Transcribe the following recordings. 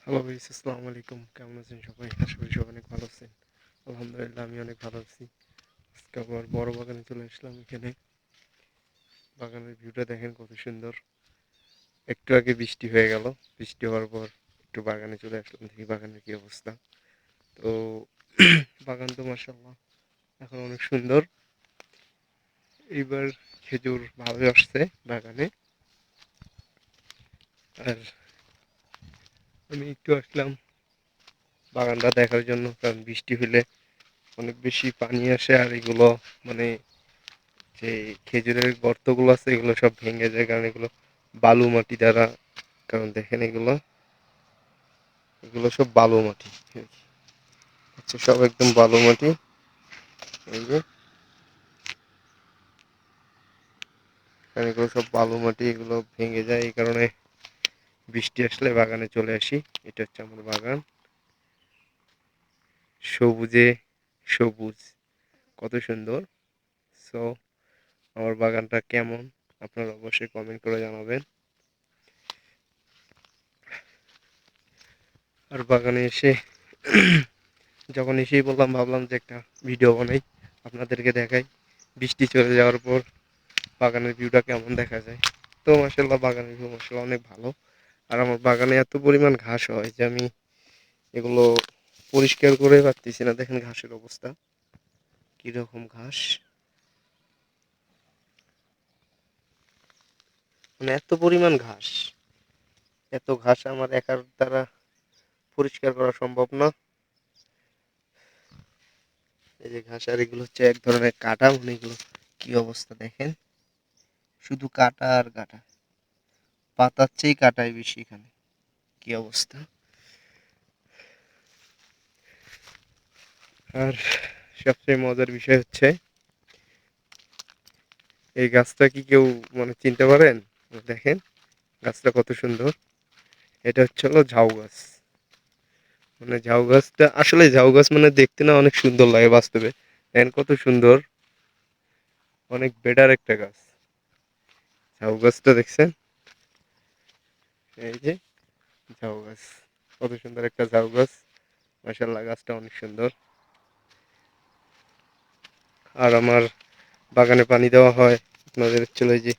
Hello guys, আসসালামু আলাইকুম। কেমন আছেন সবাই? আশা করি সবাই অনেক ভালো আছেন। আলহামদুলিল্লাহ, আমি অনেক ভালো আছি। আজকে আবার বড় বাগানে চলে আসলাম। এখানে বাগানের ভিউটা দেখেন কত সুন্দর। একটু আগে বৃষ্টি হয়ে গেল। বৃষ্টি হওয়ার পর একটু বাগানে চলে আসলাম, দেখি বাগানের কি অবস্থা। তো বাগান তো মাশাআল্লাহ এখন অনেক সুন্দর। এইবার খেজুর ভালোই আসছে বাগানে। আর আমি একটু আসলাম বাগানটা দেখার জন্য, কারণ বৃষ্টি হলে অনেক বেশি পানি আসে আর এগুলো মানে যে খেজুরের গর্তগুলো আছে এগুলো সব ভেঙে যায়, কারণ এগুলো বালু মাটি দ্বারা। কারণ দেখেন এগুলো এগুলো সব বালু মাটি, আচ্ছা সব একদম বালু মাটি। এই যে কারণ এগুলো সব বালু মাটি, এগুলো ভেঙে যায়, এই কারণে বৃষ্টি আসলে বাগানে চলে আসি। এটা হচ্ছে আমার বাগান, সবুজে সবুজ, কত সুন্দর। সো আমার বাগানটা কেমন আপনারা অবশ্যই কমেন্ট করে জানাবেন। আর বাগানে এসে যখন এসেই বললাম, ভাবলাম যে একটা ভিডিও বানাই, আপনাদেরকে দেখাই বৃষ্টি চলে যাওয়ার পর বাগানের ভিউটা কেমন দেখা যায়। তো মাশাআল্লাহ বাগানের ভিউ মাশাআল্লাহ অনেক ভালো। আর আমার বাগানে এত পরিমাণ ঘাস হয় যে আমি এগুলো পরিষ্কার করে পারতেছি না। দেখেন ঘাসের অবস্থা কিরকম ঘাস, মানে এত পরিমাণ ঘাস, এত ঘাস আমার একার দ্বারা পরিষ্কার করা সম্ভব না। এই যে ঘাস, আর এগুলো হচ্ছে এক ধরনের কাটা, মানে এগুলো কি অবস্থা দেখেন, শুধু কাটা আর কাটা, পাতার চেয়ে কাটাই বেশি এখানে, কি অবস্থা। আর সবচেয়ে মজার বিষয় হচ্ছে এই গাছটা কি কেউ মানে চিনতে পারেন? দেখেন গাছটা কত সুন্দর। এটা হচ্ছে হলো ঝাউ গাছ। মানে ঝাউ গাছটা আসলে, ঝাউ গাছ মানে দেখতে না অনেক সুন্দর লাগে বাস্তবে। দেখেন কত সুন্দর, অনেক বেটার একটা গাছ। ঝাউ গাছটা দেখছেন? এই যে ঝাউ গাছ, কত সুন্দর একটা ঝাউ গাছ। মাশাআল্লাহ গাছটা অনেক সুন্দর। আর আমার বাগানে পানি দেওয়া হয় আপনাদের হচ্ছিল এই যে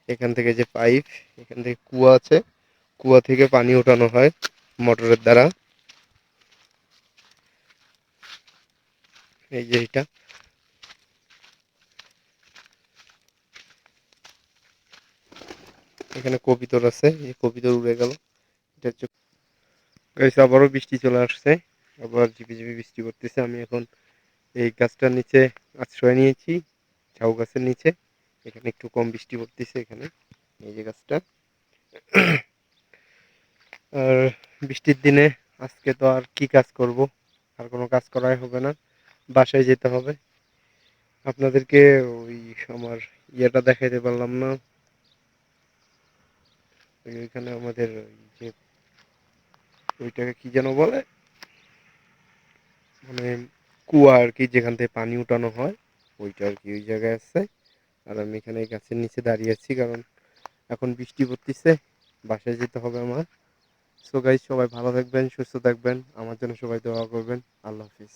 এখান থেকে যে পাইপ, এখান থেকে কুয়া আছে, কুয়া থেকে পানি ওঠানো হয় মোটরের দ্বারা। এই যে এটা, এখানে কবিতর আছে, এই কবিতর উড়ে গেল। এটা হচ্ছে গাইস, আবারও বৃষ্টি চলে আসছে, আবার ঝিপিঝিপি বৃষ্টি করতেছে। আমি এখন এই গাছটার নিচে আশ্রয় নিয়েছি, ঝাউ গাছের নিচে। এখানে একটু কম বৃষ্টি পড়তেছে এখানে, এই যে গাছটা। আর বৃষ্টির দিনে আজকে তো আর কি কাজ করব, আর কোনো কাজ করাই হবে না, বাসায় যেতে হবে। আপনাদেরকে ওই আমার ইয়েটা দেখাইতে পারলাম না, ওইখানে আমাদের ওই যে ওইটাকে কি যেন বলে, মানে কুয়া আর কি, যেখান থেকে পানি উঠানো হয়, ওইটা আর কি ওই জায়গায় আছে। আর আমি এখানে এই গাছের নিচে দাঁড়িয়ে আছি, কারণ এখন বৃষ্টি পড়তেছে, বাসায় যেতে হবে আমার। সো গাইস, সবাই ভালো থাকবেন, সুস্থ থাকবেন, আমার জন্য সবাই দোয়া করবেন। আল্লাহ হাফিজ।